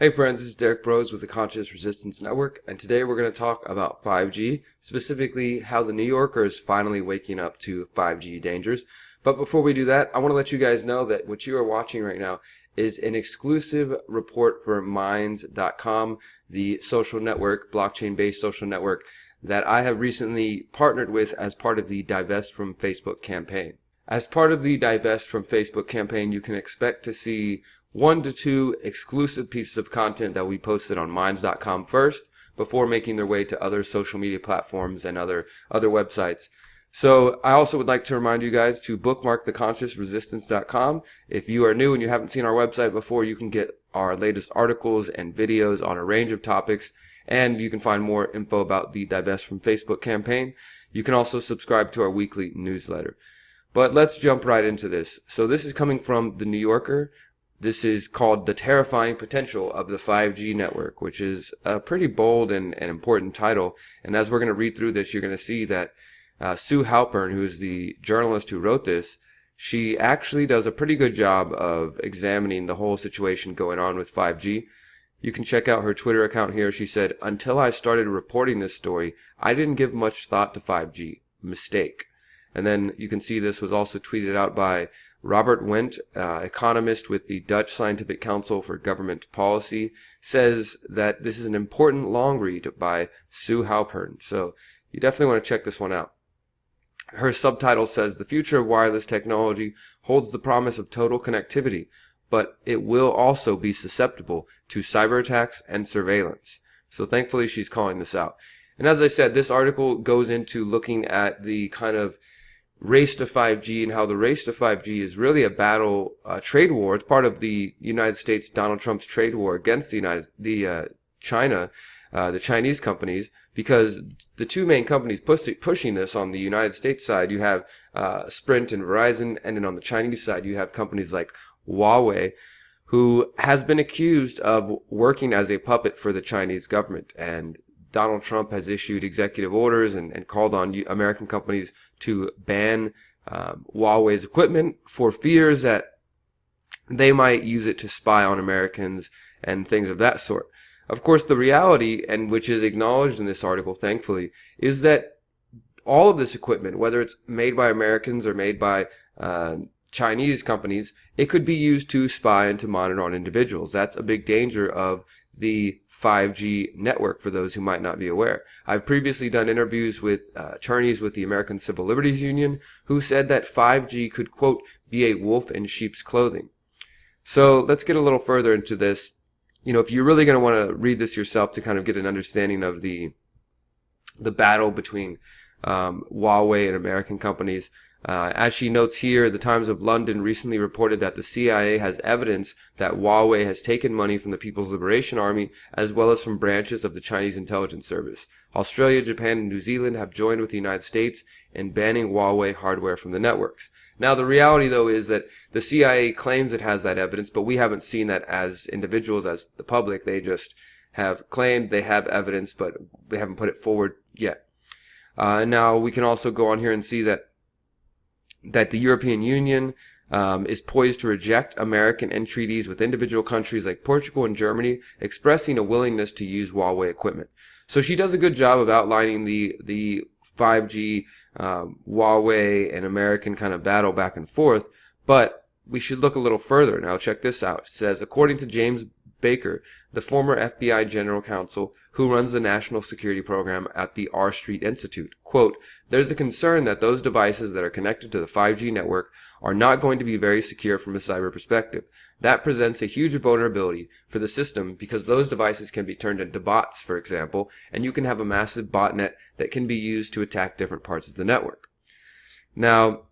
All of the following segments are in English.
Hey friends, this is Derek Bros with the Conscious Resistance Network, and today we're going to talk about 5G, specifically how the New Yorker is finally waking up to 5G dangers. But before we do that, I want to let you guys know that what you are watching right now is an exclusive report for Minds.com, the social network, blockchain-based social network that I have recently partnered with as part of the Divest from Facebook campaign. As part of the Divest from Facebook campaign, you can expect to see 1 to 2 exclusive pieces of content that we posted on Minds.com first, before making their way to other social media platforms and other websites. So I also would like to remind you guys to bookmark theconsciousresistance.com. If you are new and you haven't seen our website before, you can get our latest articles and videos on a range of topics, and you can find more info about the Divest from Facebook campaign. You can also subscribe to our weekly newsletter. But let's jump right into this. So this is coming from The New Yorker. This is called The Terrifying Potential of the 5G Network, which is a pretty bold and important title. And as we're going to read through this, you're going to see that Sue Halpern, who is the journalist who wrote this, she actually does a pretty good job of examining the whole situation going on with 5G. You can check out her Twitter account here. She said, "Until I started reporting this story, I didn't give much thought to 5G. Mistake." And then you can see this was also tweeted out by Robert Wendt, economist with the Dutch Scientific Council for Government Policy, says that this is an important long read by Sue Halpern. So you definitely want to check this one out. Her subtitle says, "The future of wireless technology holds the promise of total connectivity, but it will also be susceptible to cyber attacks and surveillance." So thankfully she's calling this out. And as I said, this article goes into looking at the kind of race to 5G and how the race to 5G is really a battle, trade war. It's part of the United States, Donald Trump's trade war against China, the Chinese companies, because the two main companies pushing this on the United States side, you have Sprint and Verizon, and then on the Chinese side, you have companies like Huawei, who has been accused of working as a puppet for the Chinese government. And Donald Trump has issued executive orders and called on American companies to ban Huawei's equipment for fears that they might use it to spy on Americans and things of that sort. Of course, the reality, and which is acknowledged in this article, thankfully, is that all of this equipment, whether it's made by Americans or made by Chinese companies, it could be used to spy and to monitor on individuals. That's a big danger of the 5G network, for those who might not be aware. I've previously done interviews with attorneys with the American Civil Liberties Union who said that 5G could, quote, be a wolf in sheep's clothing. So let's get a little further into this. You know, if you're really going to want to read this yourself to kind of get an understanding of the battle between Huawei and American companies, as she notes here, the Times of London recently reported that the CIA has evidence that Huawei has taken money from the People's Liberation Army as well as from branches of the Chinese intelligence service. Australia, Japan, and New Zealand have joined with the United States in banning Huawei hardware from the networks. Now, the reality, though, is that the CIA claims it has that evidence, but we haven't seen that as individuals, as the public. They just have claimed they have evidence, but they haven't put it forward yet. Now, we can also go on here and see that the European Union is poised to reject American entreaties with individual countries like Portugal and Germany, expressing a willingness to use Huawei equipment. So she does a good job of outlining the 5G Huawei and American kind of battle back and forth, but we should look a little further. Now check this out. It says, according to James Baker, the former FBI general counsel who runs the national security program at the R Street Institute, quote, "There's a concern that those devices that are connected to the 5G network are not going to be very secure from a cyber perspective. That presents a huge vulnerability for the system because those devices can be turned into bots, for example, and you can have a massive botnet that can be used to attack different parts of the network." Now,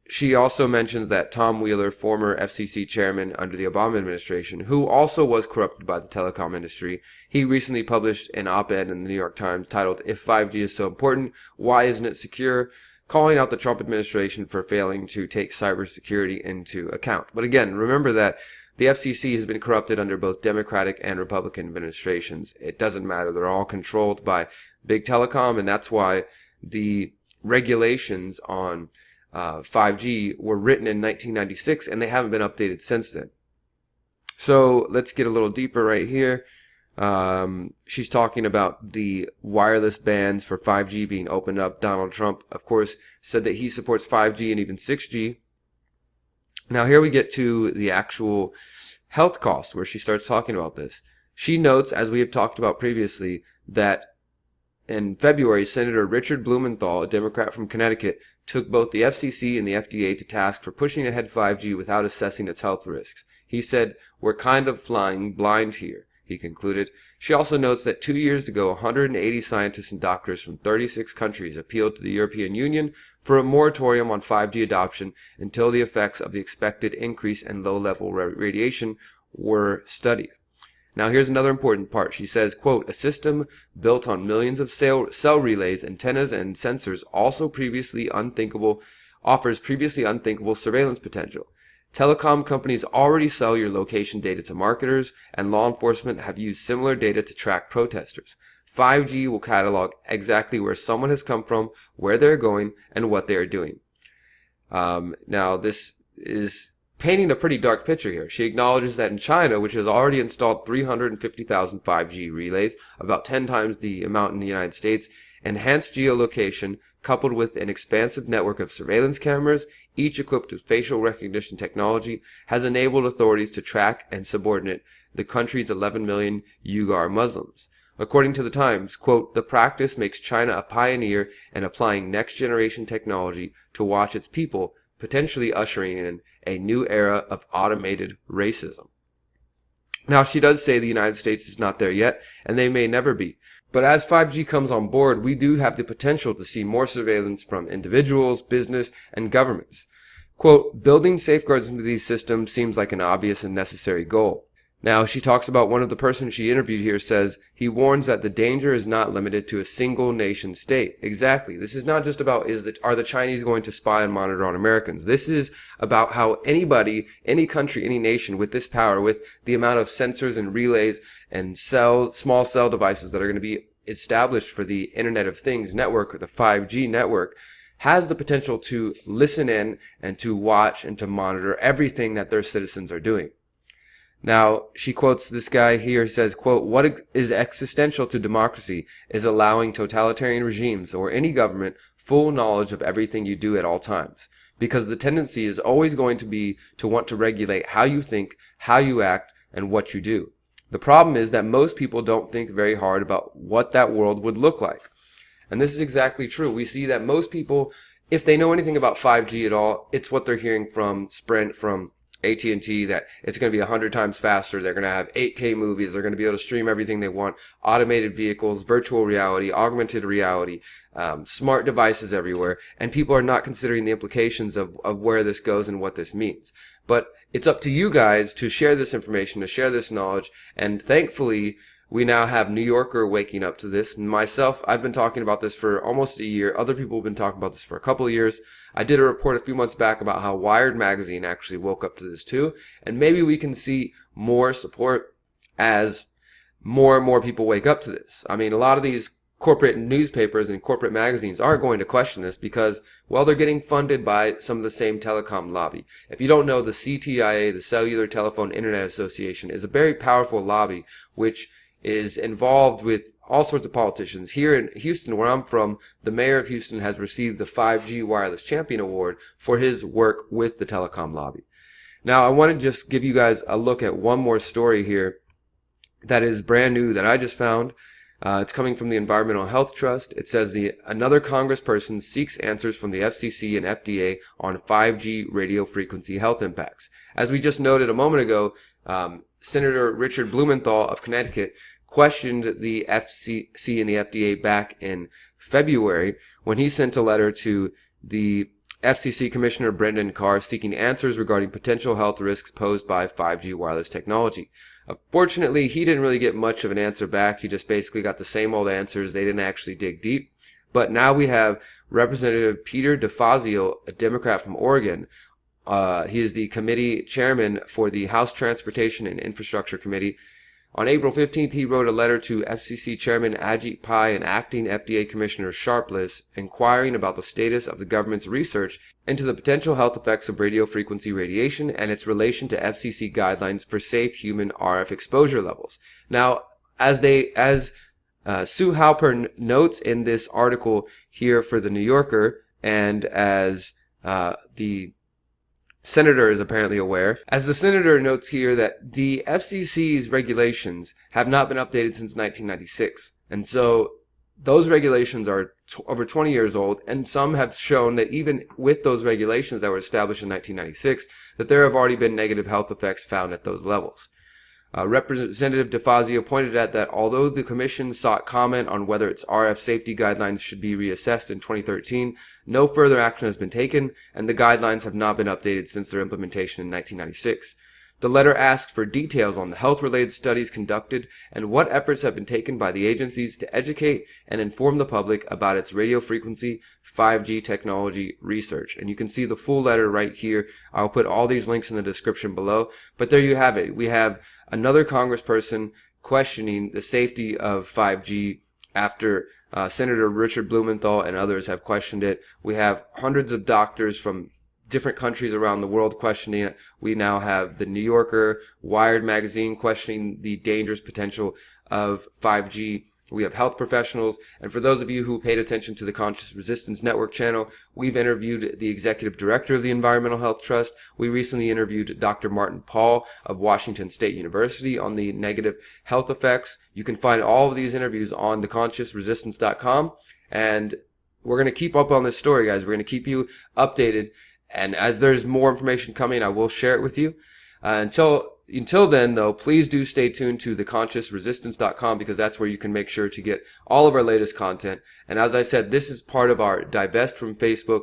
she also mentions that Tom Wheeler, former FCC chairman under the Obama administration, who also was corrupted by the telecom industry, he recently published an op-ed in the New York Times titled, "If 5G is so important, why isn't it secure?" calling out the Trump administration for failing to take cybersecurity into account. But again, remember that the FCC has been corrupted under both Democratic and Republican administrations. It doesn't matter. They're all controlled by big telecom, and that's why the regulations on 5G were written in 1996, and they haven't been updated since then. So let's get a little deeper right here. She's talking about the wireless bands for 5G being opened up. Donald Trump, of course, said that he supports 5G and even 6G. Now here we get to the actual health costs where she starts talking about this. She notes, as we have talked about previously, that in February, Senator Richard Blumenthal, a Democrat from Connecticut, took both the FCC and the FDA to task for pushing ahead 5G without assessing its health risks. He said, "We're kind of flying blind here," he concluded. She also notes that 2 years ago, 180 scientists and doctors from 36 countries appealed to the European Union for a moratorium on 5G adoption until the effects of the expected increase in low-level radiation were studied. Now here's another important part. She says, quote, "A system built on millions of cell relays, antennas, and sensors offers previously unthinkable surveillance potential. Telecom companies already sell your location data to marketers, and law enforcement have used similar data to track protesters. 5G will catalog exactly where someone has come from, where they're going, and what they are doing." Now this is painting a pretty dark picture here. She acknowledges that in China, which has already installed 350,000 5G relays, about 10 times the amount in the United States, enhanced geolocation coupled with an expansive network of surveillance cameras, each equipped with facial recognition technology, has enabled authorities to track and subordinate the country's 11 million Uyghur Muslims. According to the Times, quote, "The practice makes China a pioneer in applying next-generation technology to watch its people, potentially ushering in a new era of automated racism." Now, she does say the United States is not there yet, and they may never be. But as 5G comes on board, we do have the potential to see more surveillance from individuals, business, and governments. Quote, "Building safeguards into these systems seems like an obvious and necessary goal." Now, she talks about one of the persons she interviewed here says, he warns that the danger is not limited to a single nation state. Exactly. This is not just about are the Chinese going to spy and monitor on Americans. This is about how anybody, any country, any nation with this power, with the amount of sensors and relays and small cell devices that are going to be established for the Internet of Things network, or the 5G network, has the potential to listen in and to watch and to monitor everything that their citizens are doing. Now, she quotes this guy here, says, quote, "What is existential to democracy is allowing totalitarian regimes or any government full knowledge of everything you do at all times. Because the tendency is always going to be to want to regulate how you think, how you act, and what you do. The problem is that most people don't think very hard about what that world would look like." And this is exactly true. We see that most people, if they know anything about 5G at all, it's what they're hearing from Sprint, from AT&T, that it's going to be 100 times faster. They're going to have 8K movies. They're going to be able to stream everything they want. Automated vehicles, virtual reality, augmented reality, smart devices everywhere. And people are not considering the implications of where this goes and what this means. But it's up to you guys to share this information, to share this knowledge. And thankfully, we now have New Yorker waking up to this. Myself, I've been talking about this for almost a year. Other people have been talking about this for a couple of years. I did a report a few months back about how Wired magazine actually woke up to this too. And maybe we can see more support as more and more people wake up to this. I mean, a lot of these corporate newspapers and corporate magazines aren't going to question this because, well, they're getting funded by some of the same telecom lobby. If you don't know, the CTIA, the Cellular Telephone Internet Association, is a very powerful lobby which is involved with all sorts of politicians. Here in Houston, where I'm from, the mayor of Houston has received the 5G Wireless Champion Award for his work with the telecom lobby. Now, I want to just give you guys a look at one more story here that is brand new that I just found. It's coming from the Environmental Health Trust. It says another congressperson seeks answers from the FCC and FDA on 5G radio frequency health impacts. As we just noted a moment ago, Senator Richard Blumenthal of Connecticut questioned the FCC and the FDA back in February when he sent a letter to the FCC Commissioner Brendan Carr seeking answers regarding potential health risks posed by 5G wireless technology. Fortunately, he didn't really get much of an answer back. He just basically got the same old answers. They didn't actually dig deep. But now we have Representative Peter DeFazio, a Democrat from Oregon. He is the committee chairman for the House Transportation and Infrastructure Committee. On April 15th, he wrote a letter to FCC Chairman Ajit Pai and Acting FDA Commissioner Sharpless inquiring about the status of the government's research into the potential health effects of radiofrequency radiation and its relation to FCC guidelines for safe human RF exposure levels. Now, as Sue Halpern notes in this article here for the New Yorker, and as the senator is apparently aware, as the senator notes here, that the FCC's regulations have not been updated since 1996. And so those regulations are over 20 years old, and some have shown that even with those regulations that were established in 1996, that there have already been negative health effects found at those levels. Representative DeFazio pointed out that although the commission sought comment on whether its RF safety guidelines should be reassessed in 2013, no further action has been taken, and the guidelines have not been updated since their implementation in 1996. The letter asked for details on the health-related studies conducted and what efforts have been taken by the agencies to educate and inform the public about its radio frequency 5G technology research. And you can see the full letter right here. I'll put all these links in the description below. But there you have it. We have another congressperson questioning the safety of 5G after Senator Richard Blumenthal and others have questioned it. We have hundreds of doctors from different countries around the world questioning it. We now have the New Yorker, Wired magazine questioning the dangerous potential of 5G. We have health professionals, and for those of you who paid attention to the Conscious Resistance Network channel, we've interviewed the executive director of the Environmental Health Trust. We recently interviewed Dr. Martin Pall of Washington State University on the negative health effects. You can find all of these interviews on theconsciousresistance.com, and we're going to keep up on this story, guys. We're going to keep you updated, and as there's more information coming, I will share it with you. Until then, though, please do stay tuned to theconsciousresistance.com, because that's where you can make sure to get all of our latest content. And as I said, this is part of our Divest from Facebook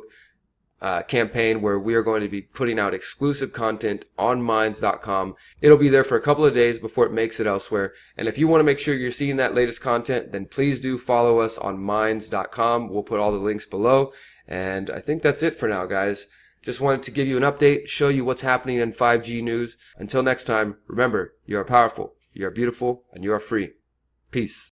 campaign, where we are going to be putting out exclusive content on Minds.com. It'll be there for a couple of days before it makes it elsewhere. And if you want to make sure you're seeing that latest content, then please do follow us on Minds.com. We'll put all the links below. And I think that's it for now, guys. Just wanted to give you an update, show you what's happening in 5G news. Until next time, remember, you are powerful, you are beautiful, and you are free. Peace.